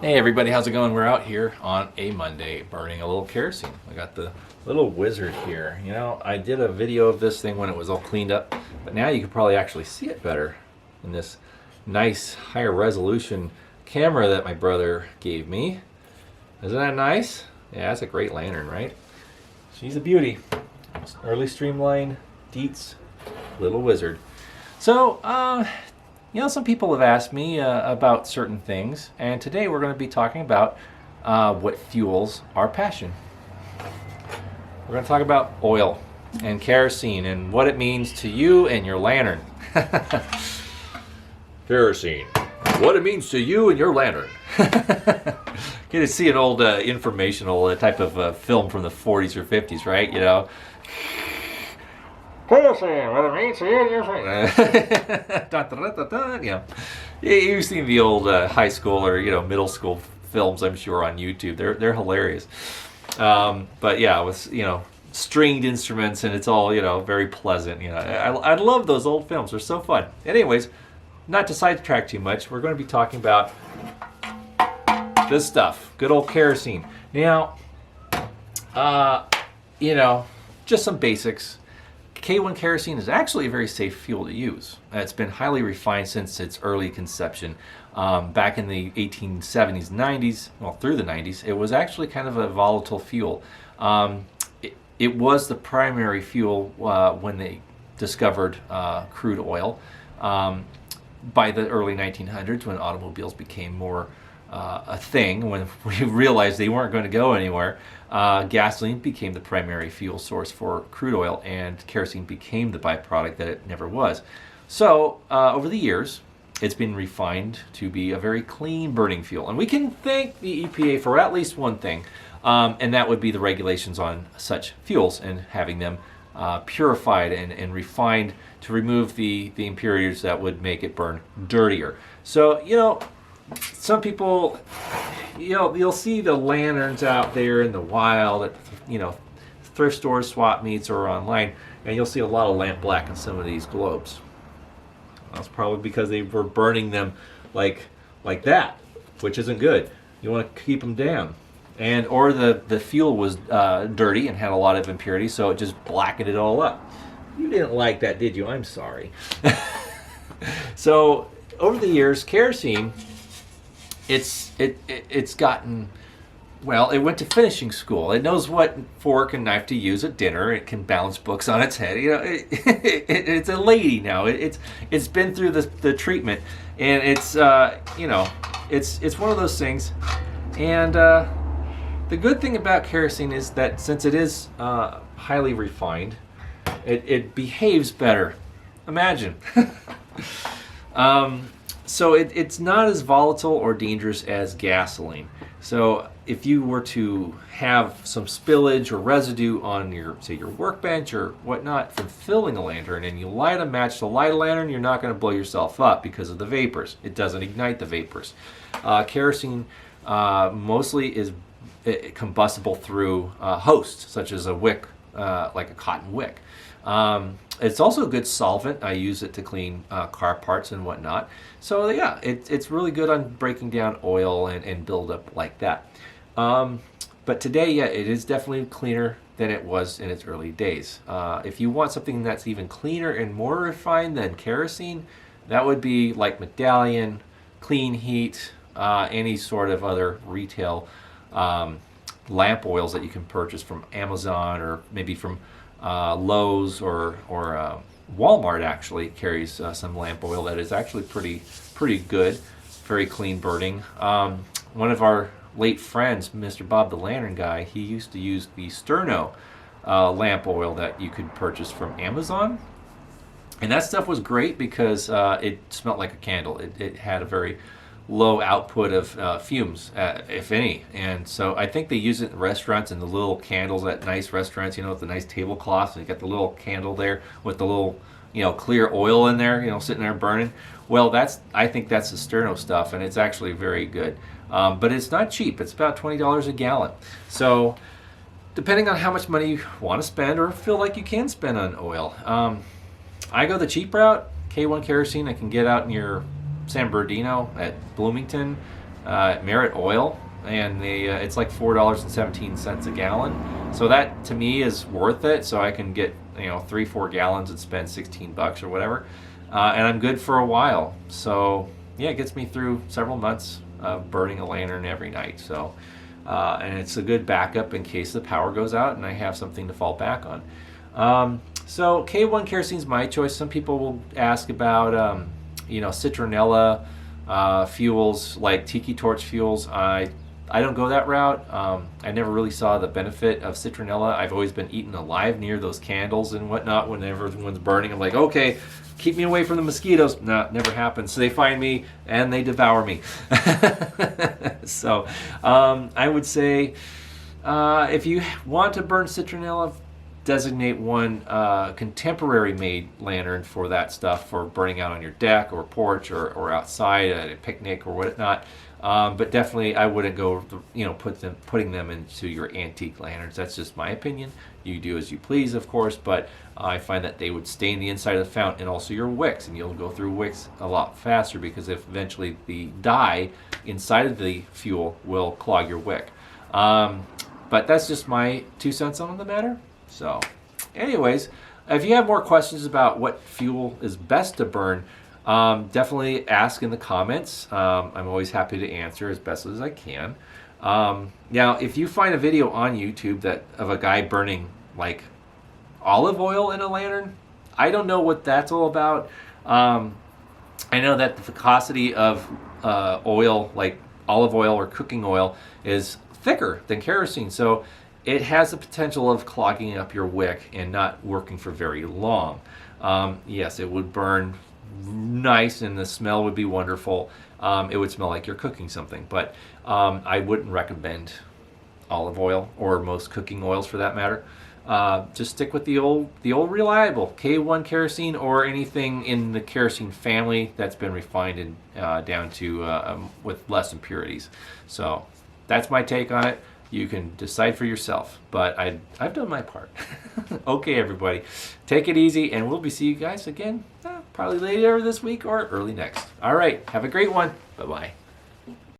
Hey everybody, how's it going? We're out here on a Monday burning a little kerosene. I got the little wizard here. You know, I did a video of this thing when it was all cleaned up, but now you can probably actually see it better in this nice higher resolution camera that my brother gave me. Isn't that nice? Yeah, that's a great lantern, right? She's a beauty. Early streamline Dietz little wizard. So, some people have asked me about certain things, and today we're going to be talking about what fuels our passion. We're going to talk about oil and kerosene and what it means to you and your lantern. Kerosene. What it means to you and your lantern. Get to see an old informational type of film from the 40s or 50s, right? You know. Kerosene, what it means to you and your lantern. Yeah. You've seen the old high school or middle school films, I'm sure, on YouTube. They're hilarious. But yeah, with stringed instruments, and it's all very pleasant. I love those old films. They're so fun. Anyways, not to sidetrack too much, we're going to be talking about this stuff. Good old kerosene. Now, just some basics. K1 kerosene is actually a very safe fuel to use. It's been highly refined since its early conception. Back in the 1870s, 90s, well, through the 90s, it was actually kind of a volatile fuel. It was the primary fuel when they discovered crude oil. By the early 1900s, when automobiles became more a thing, when we realized they weren't going to go anywhere, gasoline became the primary fuel source for crude oil, and kerosene became the byproduct that it never was. So over the years, it's been refined to be a very clean burning fuel. And we can thank the EPA for at least one thing, and that would be the regulations on such fuels and having them purified and refined to remove the impurities that would make it burn dirtier. So, some people, you'll see the lanterns out there in the wild at, thrift stores, swap meets, or online, and you'll see a lot of lamp black in some of these globes. That's probably because they were burning them like that, which isn't good. You want to keep them down. Or the fuel was dirty and had a lot of impurities, so it just blackened it all up. You didn't like that, did you? I'm sorry. So over the years, kerosene, it's gotten, well, it went to finishing school. It knows what fork and knife to use at dinner. It can balance books on its head. It's a lady now. It's been through the treatment, and it's it's one of those things. And the good thing about kerosene is that since it is highly refined, it behaves better. Imagine. So it's not as volatile or dangerous as gasoline. So if you were to have some spillage or residue on your workbench or whatnot from filling a lantern, and you light a match to light a lantern, you're not going to blow yourself up because of the vapors. It doesn't ignite the vapors. Kerosene mostly is combustible through hosts, such as a wick, like a cotton wick. It's also a good solvent. I use it to clean car parts and whatnot. So yeah, it's really good on breaking down oil and buildup like that. But today, yeah, it is definitely cleaner than it was in its early days. If you want something that's even cleaner and more refined than kerosene, that would be like Medallion, Clean Heat, any sort of other retail lamp oils that you can purchase from Amazon or maybe from Lowe's or Walmart. Actually carries some lamp oil that is actually pretty good, very clean burning. One of our late friends, Mr. Bob the Lantern Guy, he used to use the Sterno lamp oil that you could purchase from Amazon, and that stuff was great because it smelled like a candle. It had a very low output of fumes, if any. And so I think they use it in restaurants, and the little candles at nice restaurants, with the nice tablecloths, and you got the little candle there with the little, clear oil in there, sitting there burning. Well, I think that's the Sterno stuff, and it's actually very good. But it's not cheap. It's about $20 a gallon. So depending on how much money you want to spend or feel like you can spend on oil. I go the cheap route. K1 kerosene I can get out near San Bernardino at Bloomington. Merit Oil, and it's like $4.17 a gallon. So that to me is worth it. So I can get 3-4 gallons and spend $16 or whatever, and I'm good for a while. So yeah, it gets me through several months of burning a lantern every night. So and it's a good backup in case the power goes out and I have something to fall back on. So K1 kerosene is my choice. Some people will ask about citronella fuels like tiki torch fuels. I don't go that route. I never really saw the benefit of citronella. I've always been eaten alive near those candles and whatnot whenever everyone's burning. I'm like, okay, keep me away from the mosquitoes. No, it never happens. So they find me and they devour me. So I would say if you want to burn citronella, designate one contemporary made lantern for that stuff, for burning out on your deck or porch or outside at a picnic or whatnot. But definitely I wouldn't go putting them into your antique lanterns. That's just my opinion. You do as you please, of course, but I find that they would stain the inside of the fountain and also your wicks, and you'll go through wicks a lot faster because if eventually the dye inside of the fuel will clog your wick. But that's just my 2 cents on the matter. So anyways, if you have more questions about what fuel is best to burn, definitely ask in the comments. I'm always happy to answer as best as I can. Now, if you find a video on YouTube of a guy burning like olive oil in a lantern, I don't know what that's all about. I know that the viscosity of oil, like olive oil or cooking oil, is thicker than kerosene, so it has the potential of clogging up your wick and not working for very long. Yes, it would burn nice and the smell would be wonderful. It would smell like you're cooking something, but I wouldn't recommend olive oil or most cooking oils for that matter. Just stick with the old reliable K1 kerosene or anything in the kerosene family that's been refined and down to with less impurities. So that's my take on it. You can decide for yourself, but I've done my part. Okay, everybody, take it easy, and we'll see you guys again probably later this week or early next. All right, have a great one. Bye-bye.